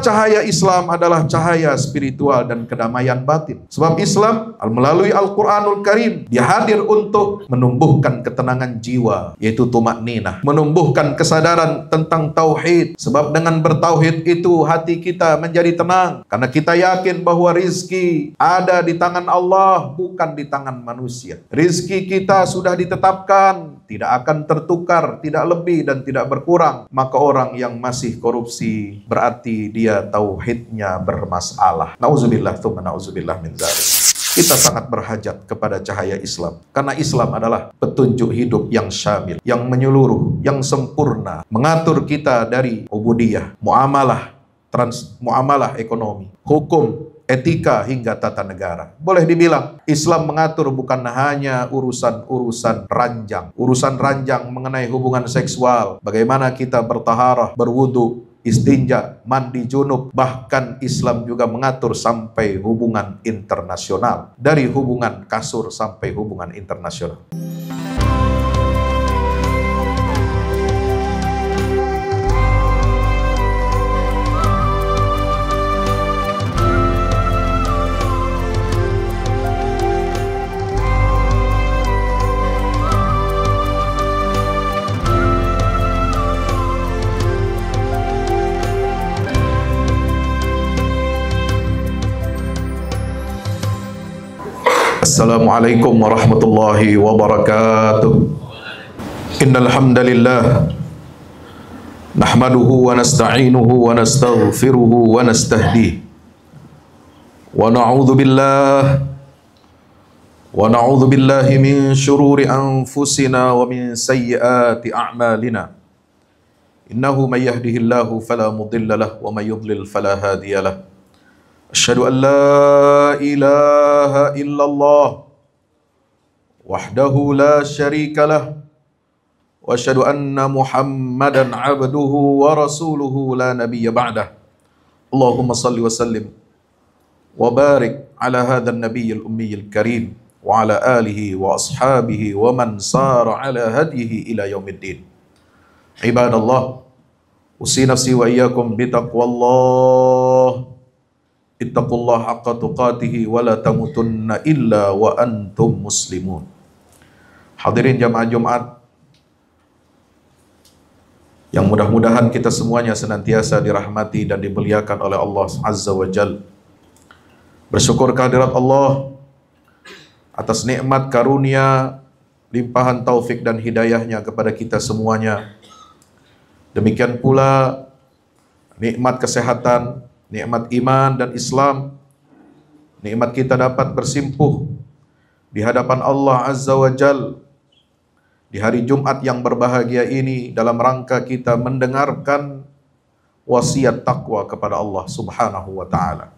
Cahaya Islam adalah cahaya spiritual dan kedamaian batin. Sebab Islam melalui Al-Quranul Karim, dia hadir untuk menumbuhkan ketenangan jiwa, yaitu tumakninah, menumbuhkan kesadaran tentang tauhid. Sebab dengan bertauhid itu hati kita menjadi tenang, karena kita yakin bahwa rizki ada di tangan Allah, bukan di tangan manusia. Rizki kita sudah ditetapkan, tidak akan tertukar, tidak lebih dan tidak berkurang. Maka orang yang masih korupsi berarti dia tauhidnya bermasalah. Nauzubillah tsumma nauzubillah min dzalik. Kita sangat berhajat kepada cahaya Islam, karena Islam adalah petunjuk hidup yang syamil, yang menyeluruh, yang sempurna, mengatur kita dari ubudiyah, muamalah, muamalah ekonomi, hukum, etika hingga tata negara. Boleh dibilang Islam mengatur bukan hanya urusan-urusan ranjang mengenai hubungan seksual, bagaimana kita bertaharah, berwudu, istinja, mandi junub. Bahkan Islam juga mengatur sampai hubungan internasional, dari hubungan kasur sampai hubungan internasional. Assalamualaikum warahmatullahi wabarakatuh. Innal hamdalillah nahmaduhu wa nasta'inuhu wa nastaghfiruhu wa nastahdihi wa na'udzu billahi min shururi anfusina wa min sayyiati a'malina. Innahu may yahdihillahu fala mudilla lahu wa may yudlil fala hadiya lahu. Asyhadu an la ilaha illallah wahdahu la syarika lah wa asyhadu anna Muhammadan abduhu wa rasuluhu la nabiyya ba'dah. Allahumma salli wa sallim wa barik ala hadzal nabiyyil ummiyil karim wa ala alihi wa ashabihi wa man sara ala hadyihi ila yaumiddin. Ibadallah, usi nafsi wa iyyakum bi taqwallah. Ittaqullaha haqqa tuqatihi wa la tamutunna illa wa antum muslimun. Hadirin jamaah Jumat yang mudah-mudahan kita semuanya senantiasa dirahmati dan dimuliakan oleh Allah Azza wa Jalla. Bersyukur kehadirat Allah atas nikmat karunia, limpahan taufik dan hidayahnya kepada kita semuanya. Demikian pula nikmat kesehatan, nikmat iman dan Islam, nikmat kita dapat bersimpuh di hadapan Allah Azza wa Jal di hari Jumat yang berbahagia ini dalam rangka kita mendengarkan wasiat takwa kepada Allah Subhanahu wa ta'ala.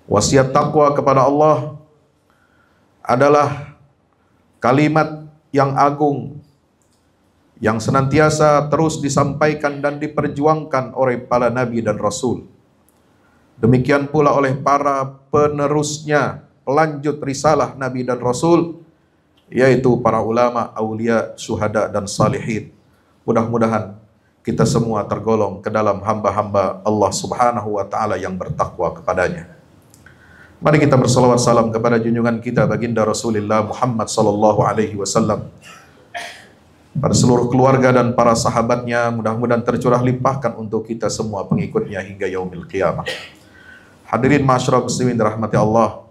Wasiat takwa kepada Allah adalah kalimat yang agung yang senantiasa terus disampaikan dan diperjuangkan oleh para nabi dan rasul. Demikian pula oleh para penerusnya, pelanjut risalah Nabi dan Rasul, yaitu para ulama, aulia, syuhada, dan salihin. Mudah-mudahan kita semua tergolong ke dalam hamba-hamba Allah Subhanahu wa ta'ala yang bertakwa kepadanya. Mari kita bersalawat salam kepada junjungan kita baginda Rasulullah Muhammad sallallahu alaihi wasallam, pada seluruh keluarga dan para sahabatnya, mudah-mudahan tercurah limpahkan untuk kita semua pengikutnya hingga yaumil qiyamah. Hadirin ma'asyiral muslimin dirahmati Allah.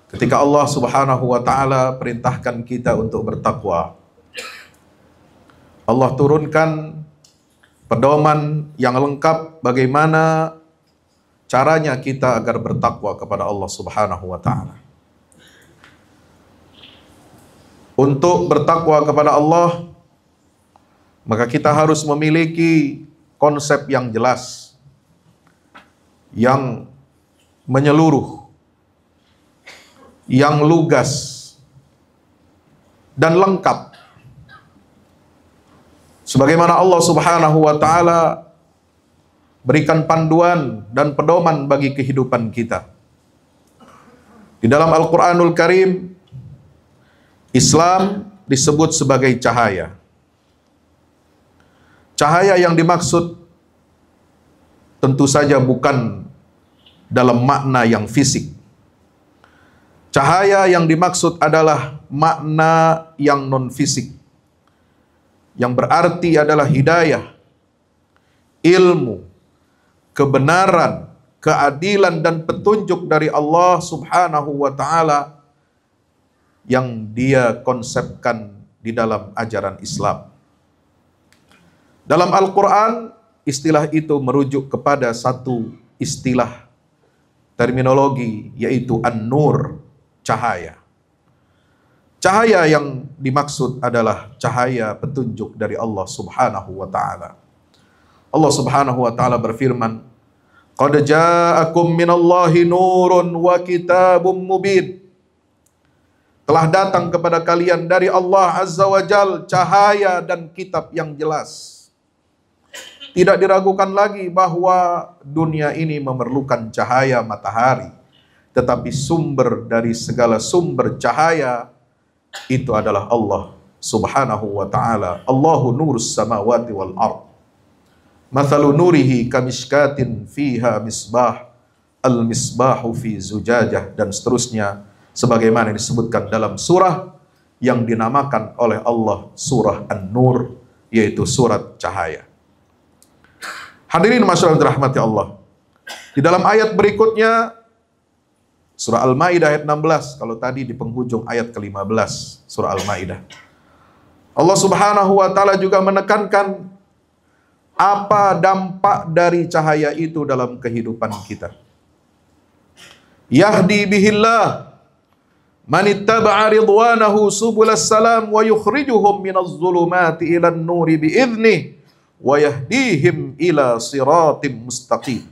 Ketika Allah Subhanahu wa ta'ala perintahkan kita untuk bertakwa, Allah turunkan pedoman yang lengkap bagaimana caranya kita agar bertakwa kepada Allah Subhanahu wa ta'ala. Untuk bertakwa kepada Allah, maka kita harus memiliki konsep yang jelas, yang menyeluruh, yang lugas dan lengkap. Sebagaimana Allah Subhanahu wa ta'ala berikan panduan dan pedoman bagi kehidupan kita. Di dalam Al-Quranul Karim, Islam disebut sebagai cahaya. Cahaya yang dimaksud tentu saja bukan dalam makna yang fisik. Cahaya yang dimaksud adalah makna yang non-fisik, yang berarti adalah hidayah, ilmu, kebenaran, keadilan dan petunjuk dari Allah Subhanahu wa taala yang Dia konsepkan di dalam ajaran Islam. Dalam Al-Qur'an, istilah itu merujuk kepada satu istilah terminologi, yaitu an-nur, cahaya. Cahaya yang dimaksud adalah cahaya petunjuk dari Allah Subhanahu wa taala. Allah Subhanahu wa taala berfirman, "Qad ja'akum minallahi nurun wa kitabum mubin." Telah datang kepada kalian dari Allah Azza wa Jal cahaya dan kitab yang jelas. Tidak diragukan lagi bahwa dunia ini memerlukan cahaya matahari, tetapi sumber dari segala sumber cahaya itu adalah Allah Subhanahu wa taala. Allahu nurus samawati wal ard. Mathalu nurihi kamishkatin fiha misbah, al-misbahu fi zujajah, dan seterusnya sebagaimana disebutkan dalam surah yang dinamakan oleh Allah surah An-Nur, yaitu surat cahaya. Hadirin masyaallah dirahmati Allah. Di dalam ayat berikutnya surah Al-Maidah ayat 16, kalau tadi di penghujung ayat ke-15 surah Al-Maidah, Allah Subhanahu wa taala juga menekankan apa dampak dari cahaya itu dalam kehidupan kita. Yahdi bihillah man ittaba'a ridwanahu subulas salam wa yukhrijuhum minaz zulumati ilan nuri bi'idhnih wa yahdihim ila siratim mustaqim.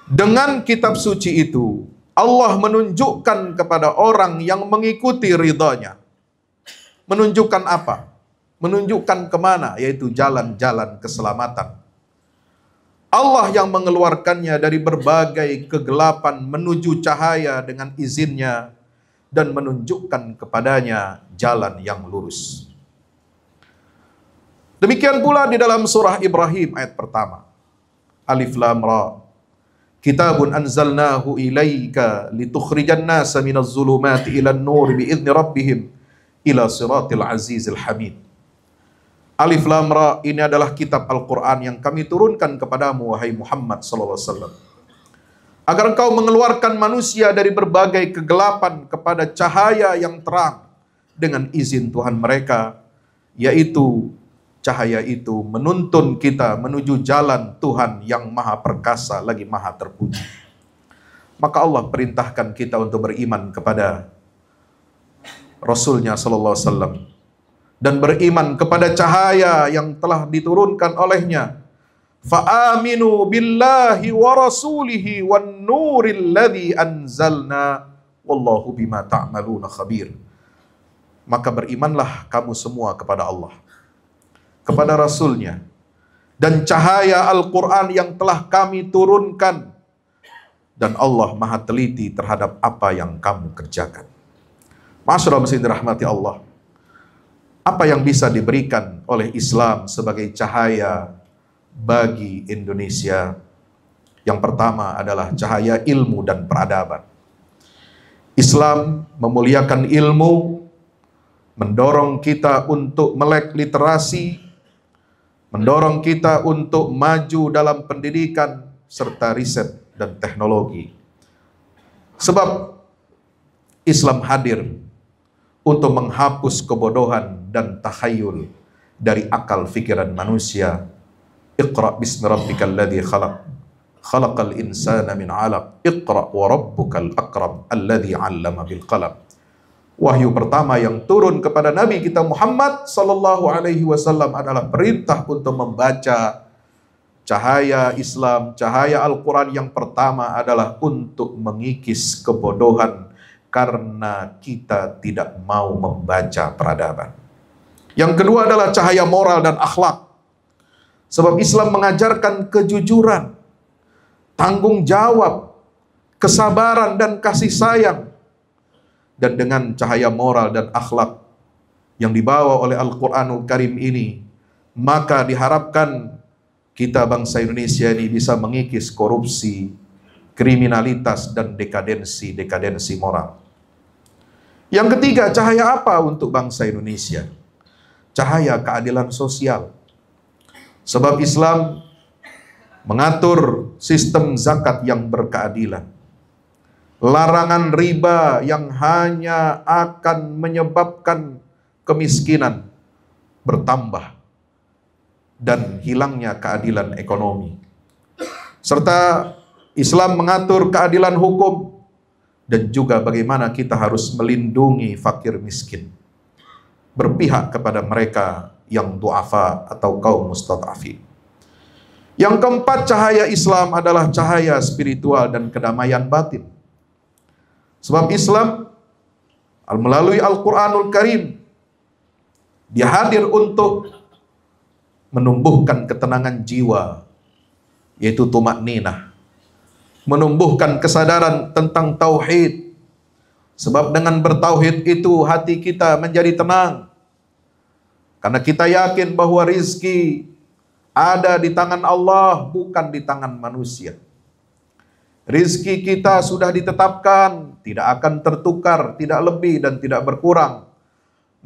Dengan kitab suci itu, Allah menunjukkan kepada orang yang mengikuti ridhanya. Menunjukkan apa? Menunjukkan kemana? Yaitu jalan-jalan keselamatan. Allah yang mengeluarkannya dari berbagai kegelapan menuju cahaya dengan izinnya dan menunjukkan kepadanya jalan yang lurus. Demikian pula di dalam surah Ibrahim ayat pertama. Alif Lam Ra. Kitabun anzalnahu ilaika litukhrijan nasa minaz zulumati ilan nur biizni rabbihim ila siratil azizil hamid. Alif Lam Ra, ini adalah kitab Al-Quran yang kami turunkan kepadamu, wahai Muhammad sallallahu alaihi wasallam, agar engkau mengeluarkan manusia dari berbagai kegelapan kepada cahaya yang terang dengan izin Tuhan mereka, yaitu cahaya itu menuntun kita menuju jalan Tuhan yang maha perkasa lagi maha terpuji. Maka Allah perintahkan kita untuk beriman kepada Rasulnya sallallahu alaihi wasallam dan beriman kepada cahaya yang telah diturunkan olehnya. Fa'aminu billahi wa rasulihi wan nuril ladzi anzalna wallahu bima ta'maluna khabir. Maka berimanlah kamu semua kepada Allah, kepada Rasulnya, dan cahaya Al-Quran yang telah kami turunkan, dan Allah maha teliti terhadap apa yang kamu kerjakan. Masyaallah muslimin dirahmati Allah. Apa yang bisa diberikan oleh Islam sebagai cahaya bagi Indonesia? Yang pertama adalah cahaya ilmu dan peradaban. Islam memuliakan ilmu, mendorong kita untuk melek literasi, mendorong kita untuk maju dalam pendidikan serta riset dan teknologi. Sebab Islam hadir untuk menghapus kebodohan dan takhayul dari akal fikiran manusia. Iqra bismi rabbikal ladzi khalaq, khalaqal insana min 'alaq, iqra wa rabbukal akram alladzi 'allama bil qalam. Wahyu pertama yang turun kepada Nabi kita Muhammad sallallahu alaihi wasallam adalah perintah untuk membaca. Cahaya Islam, cahaya Al-Quran yang pertama adalah untuk mengikis kebodohan karena kita tidak mau membaca peradaban. Yang kedua adalah cahaya moral dan akhlak. Sebab Islam mengajarkan kejujuran, tanggung jawab, kesabaran dan kasih sayang. Dan dengan cahaya moral dan akhlak yang dibawa oleh Al-Quranul Karim ini, maka diharapkan kita bangsa Indonesia ini bisa mengikis korupsi, kriminalitas, dan dekadensi moral. Yang ketiga, cahaya apa untuk bangsa Indonesia? Cahaya keadilan sosial. Sebab Islam mengatur sistem zakat yang berkeadilan. Larangan riba yang hanya akan menyebabkan kemiskinan bertambah dan hilangnya keadilan ekonomi. Serta Islam mengatur keadilan hukum dan juga bagaimana kita harus melindungi fakir miskin, berpihak kepada mereka yang du'afa atau kaum mustad'afin. Yang keempat, cahaya Islam adalah cahaya spiritual dan kedamaian batin. Sebab Islam melalui Al-Quranul Karim, dia hadir untuk menumbuhkan ketenangan jiwa, yaitu tumakninah, menumbuhkan kesadaran tentang tauhid. Sebab dengan bertauhid itu hati kita menjadi tenang, karena kita yakin bahwa rizki ada di tangan Allah, bukan di tangan manusia. Rizki kita sudah ditetapkan, tidak akan tertukar, tidak lebih dan tidak berkurang.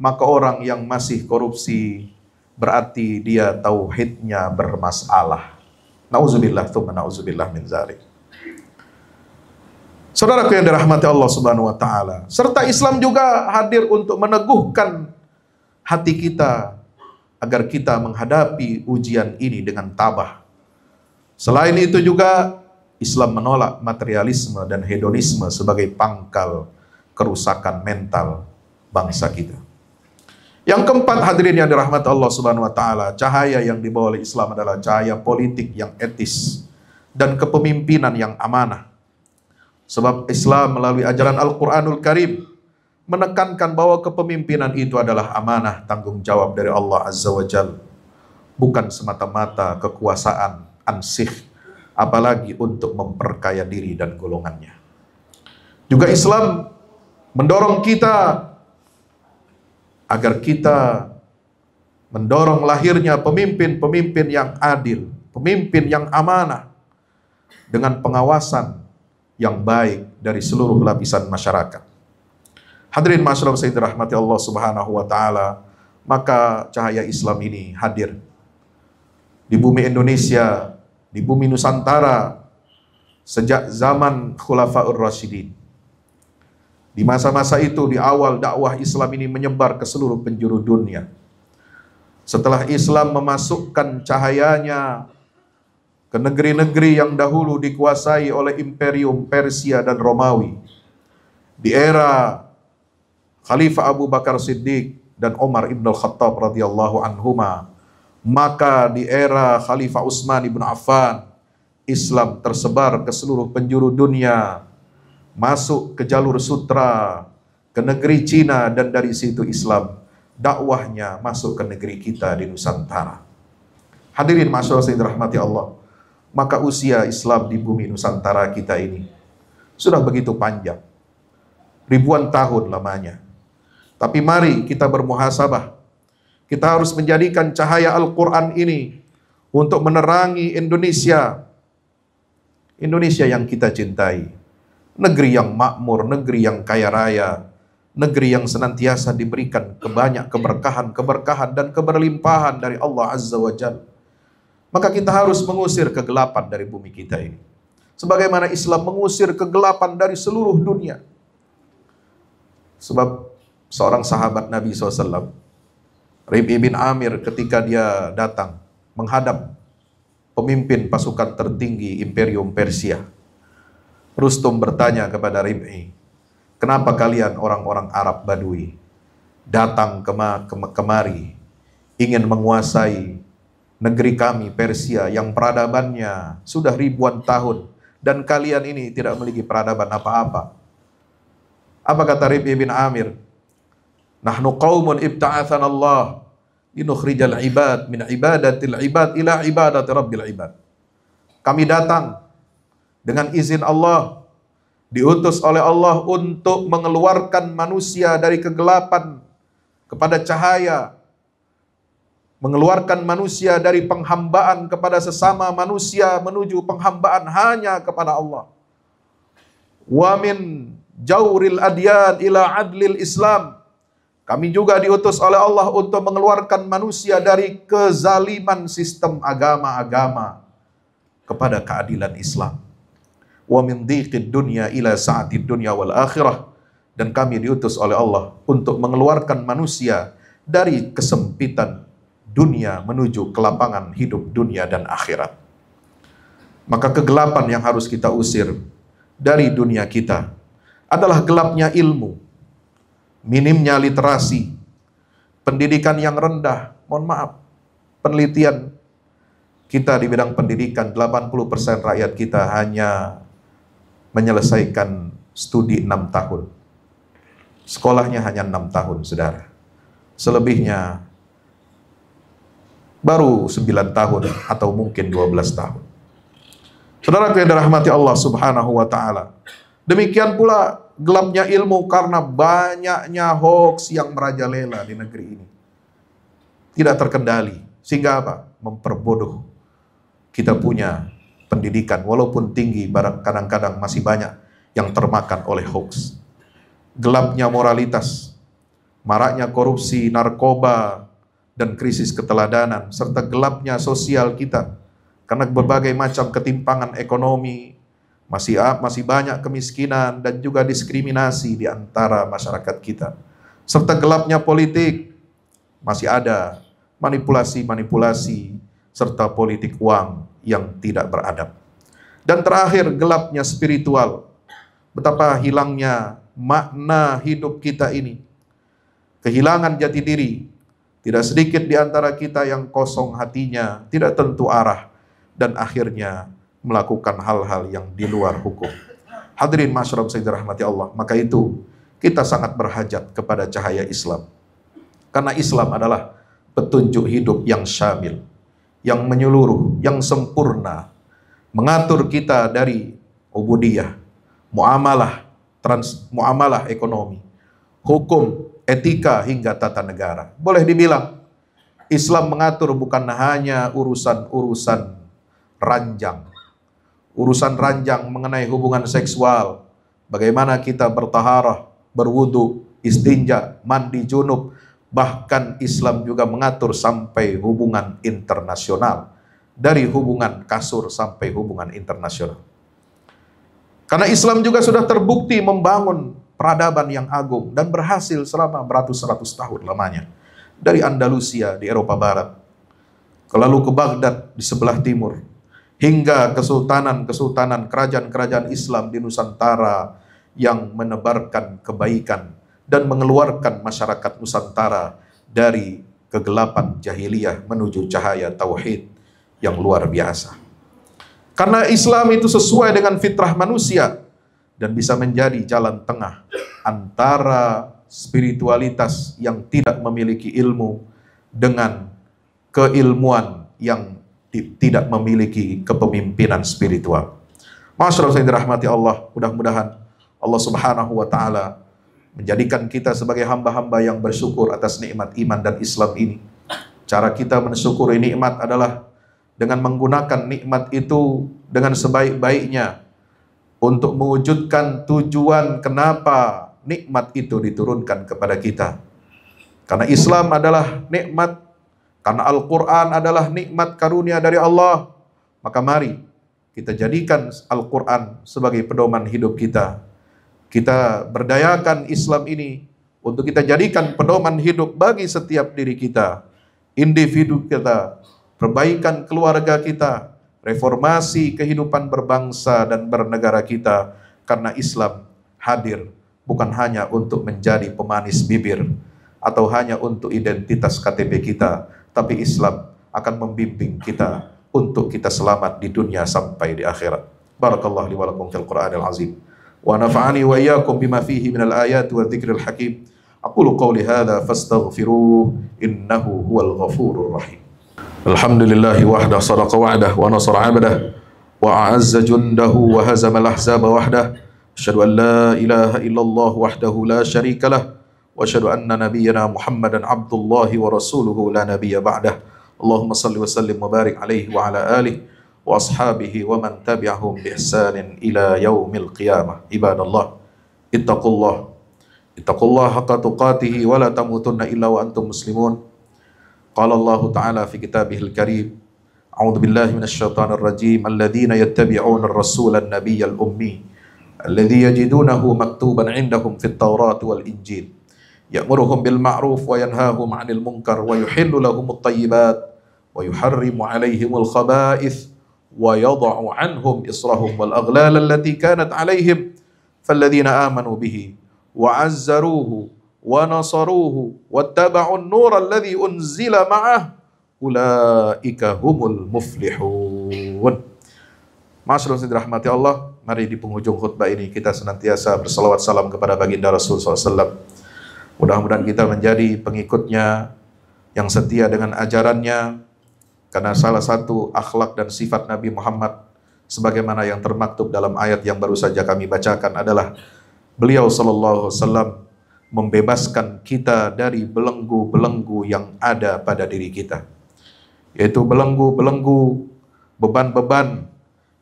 Maka orang yang masih korupsi berarti dia tauhidnya bermasalah. Nauzubillah tsumma nauzubillah min dzalik. Saudaraku yang dirahmati Allah Subhanahu wa taala, serta Islam juga hadir untuk meneguhkan hati kita agar kita menghadapi ujian ini dengan tabah. Selain itu juga Islam menolak materialisme dan hedonisme sebagai pangkal kerusakan mental bangsa kita. Yang keempat, hadirin yang dirahmati Allah Subhanahu wa taala, cahaya yang dibawa oleh Islam adalah cahaya politik yang etis dan kepemimpinan yang amanah. Sebab Islam melalui ajaran Al-Quranul Karim menekankan bahwa kepemimpinan itu adalah amanah tanggung jawab dari Allah Azza wa Jalla, bukan semata-mata kekuasaan ansih, apalagi untuk memperkaya diri dan golongannya. Juga Islam mendorong kita agar kita mendorong lahirnya pemimpin-pemimpin yang adil, pemimpin yang amanah, dengan pengawasan yang baik dari seluruh lapisan masyarakat. Hadirin masyarakat saya dirahmati Allah Subhanahu wa taala, maka cahaya Islam ini hadir di bumi Indonesia, di bumi Nusantara sejak zaman Khulafaur Rasyidin. Di masa-masa itu, di awal dakwah Islam ini menyebar ke seluruh penjuru dunia. Setelah Islam memasukkan cahayanya ke negeri-negeri yang dahulu dikuasai oleh Imperium Persia dan Romawi, di era Khalifah Abu Bakar Siddiq dan Umar ibn al-Khattab radhiyallahu anhuma, maka di era Khalifah Utsman ibn Affan, Islam tersebar ke seluruh penjuru dunia, masuk ke jalur sutra, ke negeri Cina, dan dari situ Islam dakwahnya masuk ke negeri kita di Nusantara. Hadirin masyarakat yang dirahmati Allah, maka usia Islam di bumi Nusantara kita ini sudah begitu panjang, ribuan tahun lamanya. Tapi mari kita bermuhasabah. Kita harus menjadikan cahaya Al-Quran ini untuk menerangi Indonesia, Indonesia yang kita cintai, negeri yang makmur, negeri yang kaya raya, negeri yang senantiasa diberikan kebanyak keberkahan dan keberlimpahan dari Allah Azza wa Jalla. Maka kita harus mengusir kegelapan dari bumi kita ini, sebagaimana Islam mengusir kegelapan dari seluruh dunia. Sebab seorang sahabat Nabi SAW, Rib'i bin Amir, ketika dia datang menghadap pemimpin pasukan tertinggi Imperium Persia, Rustum bertanya kepada Rib'i, kenapa kalian orang-orang Arab Badui datang kemari ingin menguasai negeri kami Persia yang peradabannya sudah ribuan tahun, dan kalian ini tidak memiliki peradaban apa-apa? Apa kata Rib'i bin Amir? Nahnu qaumun ibta'athana Allah linukhrijal ibad min ibadatil ibad ila ibadati rabbil ibad. Kami datang dengan izin Allah, diutus oleh Allah untuk mengeluarkan manusia dari kegelapan kepada cahaya, mengeluarkan manusia dari penghambaan kepada sesama manusia menuju penghambaan hanya kepada Allah. Wa min jauril adyan ila adlil Islam. Kami juga diutus oleh Allah untuk mengeluarkan manusia dari kezaliman sistem agama-agama kepada keadilan Islam. Wa min dhiqid dunya ila sa'atid dunya wal akhirah. Dan kami diutus oleh Allah untuk mengeluarkan manusia dari kesempitan dunia menuju kelapangan hidup dunia dan akhirat. Maka kegelapan yang harus kita usir dari dunia kita adalah gelapnya ilmu, minimnya literasi, pendidikan yang rendah. Mohon maaf, penelitian kita di bidang pendidikan, 80% rakyat kita hanya menyelesaikan studi 6 tahun. Sekolahnya hanya 6 tahun, saudara. Selebihnya baru 9 tahun atau mungkin 12 tahun. Saudara yang dirahmati Allah Subhanahu wa Ta'ala. Demikian pula gelapnya ilmu karena banyaknya hoax yang merajalela di negeri ini. Tidak terkendali. Sehingga apa? Memperbodoh. Kita punya pendidikan, walaupun tinggi, kadang-kadang masih banyak yang termakan oleh hoax. Gelapnya moralitas, maraknya korupsi, narkoba, dan krisis keteladanan, serta gelapnya sosial kita. Karena berbagai macam ketimpangan ekonomi, masih banyak kemiskinan dan juga diskriminasi di antara masyarakat kita. Serta gelapnya politik, masih ada manipulasi-manipulasi serta politik uang yang tidak beradab. Dan terakhir, gelapnya spiritual. Betapa hilangnya makna hidup kita ini. Kehilangan jati diri. Tidak sedikit di antara kita yang kosong hatinya, tidak tentu arah, dan akhirnya melakukan hal-hal yang di luar hukum. Hadirin masyarakat yang dirahmati Allah, maka itu kita sangat berhajat kepada cahaya Islam. Karena Islam adalah petunjuk hidup yang syamil, yang menyeluruh, yang sempurna, mengatur kita dari ubudiyah, muamalah ekonomi, hukum, etika hingga tata negara. Boleh dibilang Islam mengatur bukan hanya urusan-urusan ranjang. Urusan ranjang mengenai hubungan seksual, bagaimana kita bertaharah, berwudu, istinja, mandi junub. Bahkan Islam juga mengatur sampai hubungan internasional. Dari hubungan kasur sampai hubungan internasional. Karena Islam juga sudah terbukti membangun peradaban yang agung dan berhasil selama beratus-ratus tahun lamanya. Dari Andalusia di Eropa Barat, lalu ke Baghdad di sebelah timur, hingga kesultanan-kesultanan kerajaan-kerajaan Islam di Nusantara yang menebarkan kebaikan dan mengeluarkan masyarakat Nusantara dari kegelapan jahiliyah menuju cahaya tauhid yang luar biasa. Karena Islam itu sesuai dengan fitrah manusia dan bisa menjadi jalan tengah antara spiritualitas yang tidak memiliki ilmu dengan keilmuan yang tidak memiliki kepemimpinan spiritual. Masyaallah yang dirahmati Allah, mudah-mudahan Allah Subhanahu wa Ta'ala menjadikan kita sebagai hamba-hamba yang bersyukur atas nikmat iman dan Islam ini. Cara kita mensyukuri nikmat adalah dengan menggunakan nikmat itu dengan sebaik-baiknya untuk mewujudkan tujuan kenapa nikmat itu diturunkan kepada kita. Karena Islam adalah nikmat, karena Al-Quran adalah nikmat karunia dari Allah, maka mari kita jadikan Al-Quran sebagai pedoman hidup kita. Kita berdayakan Islam ini untuk kita jadikan pedoman hidup bagi setiap diri kita, individu kita, perbaikan keluarga kita, reformasi kehidupan berbangsa dan bernegara kita. Karena Islam hadir bukan hanya untuk menjadi pemanis bibir atau hanya untuk identitas KTP kita, tapi Islam akan membimbing kita untuk kita selamat di dunia sampai di akhirat. Barakallahu li wa lakum fil Qur'anil azim wa nafa'ani wa iyyakum bima fihi minal ayati wa dzikril hakim. Aqulu qawli hadza fastaghfiruh innahu huwal ghafurur rahim. Alhamdulillahi wahda sadaqa wa'dah wa nasara 'abdah wa a'azza jundahu wa hazama al-ahzaba wahdah. Asyhadu an la ilaha illallah wahdahu la syarika lah wa asyhadu anna nabiyyana Muhammadan abdullahi wa rasuluhu la nabiyya ba'dah. Allahumma salli wa sallim wa barik alaihi wa ala alihi wa ashabihi wa man tabi'ahum bi ihsanin ila yaumil qiyamah. Ibadallah, ittaqullah haqqa tuqatihi wa la tamutunna illa wa antum muslimun. Qala Allah Ta'ala fi kitabihil karim, a'udzu billahi minasyaitonir rajim, alladzina yattabi'una ar-rasula an-nabiyyal ummi alladzi yajidunahu maktuban 'indahum fit tawrati wal injil ya'muruhum bil ma'ruf wa yanhahum 'anil munkar wa yuhillu lahumut thayyibat wa yuharrimu 'alaihimul khaba'ith wa yadh'u 'anhum israhum wal aghlal allati kanat 'alaihim falladzina amanu bihi wa 'azzaruhu wa nasaruhu wattaba'un nur alladzi unzila ma'ah ulaika humul muflihun. Masyaallah dirahmati Allah, mari di penghujung khutbah ini kita senantiasa bersalawat salam kepada baginda Rasul SAW. Mudah-mudahan kita menjadi pengikutnya yang setia dengan ajarannya, karena salah satu akhlak dan sifat Nabi Muhammad sebagaimana yang termaktub dalam ayat yang baru saja kami bacakan adalah beliau sallallahu alaihi wasallam membebaskan kita dari belenggu-belenggu yang ada pada diri kita, yaitu belenggu-belenggu beban-beban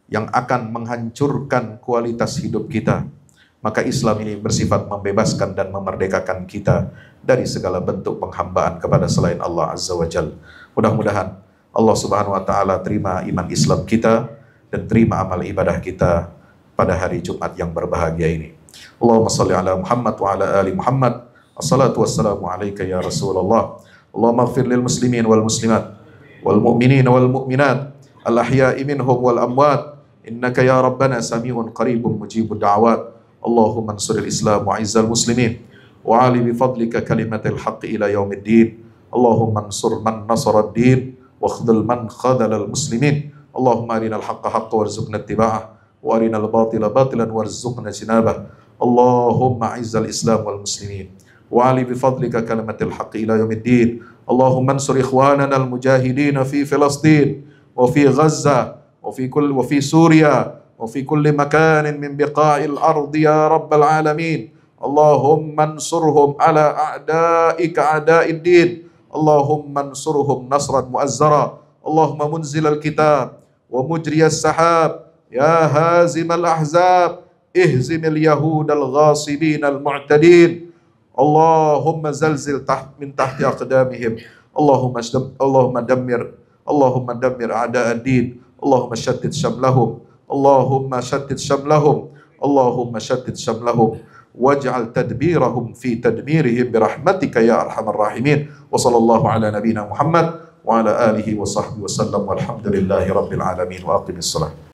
yang akan menghancurkan kualitas hidup kita. Maka Islam ini bersifat membebaskan dan memerdekakan kita dari segala bentuk penghambaan kepada selain Allah Azza wa Jalla. Mudah-mudahan Allah Subhanahu wa taala terima iman Islam kita dan terima amal ibadah kita pada hari Jumat yang berbahagia ini. Allahumma shalli ala Muhammad wa ala ali Muhammad. Assalatu wassalamu alayka ya Rasulullah. Allahumma ighfir lil muslimin wal muslimat wal mu'minin wal mu'minat al ahya'i minhum wal amwat innaka ya rabbana sami'un qaribun mujibud da'awat. Allahumma ansuril Islam wa izzal muslimin wa ali bi fadlika kalimatil haqqi ila yaumiddin. Allahumma ansur man nasara ad-din wa khudhul man khadhalal muslimin. Allahumma arinal haqqa haqqan warzuqna ittiba'ah wa arinal batila batilan warzuqna jinabah. Allahumma izzal Islam wal muslimin wa ali bi fadlika kalimatil haqqi ila yaumiddin. Allahumma ansur ikhwanana al mujahidin fi Filastin wa fi Gaza wa fi Suria وفي كل مكان من بقاع الأرض يا رب العالمين. اللهم انصرهم على أعدائك أعداء الدين. اللهم انصرهم نصرا مؤزرا. اللهم منزل الكتاب ومجري السحاب يا هازم الأحزاب اهزم اليهود الغاصبين المعتدين. اللهم زلزل من تحت أقدامهم. اللهم دمر أعداء الدين. اللهم شتت شملهم. اللهم شتت شملهم. اللهم شتت شملهم واجعل تدبيرهم في تدميرهم برحمتك يا أرحم الراحمين. وصلى الله على نبينا محمد وعلى آله وصحبه وسلم والحمد لله رب العالمين وأقم الصلاة.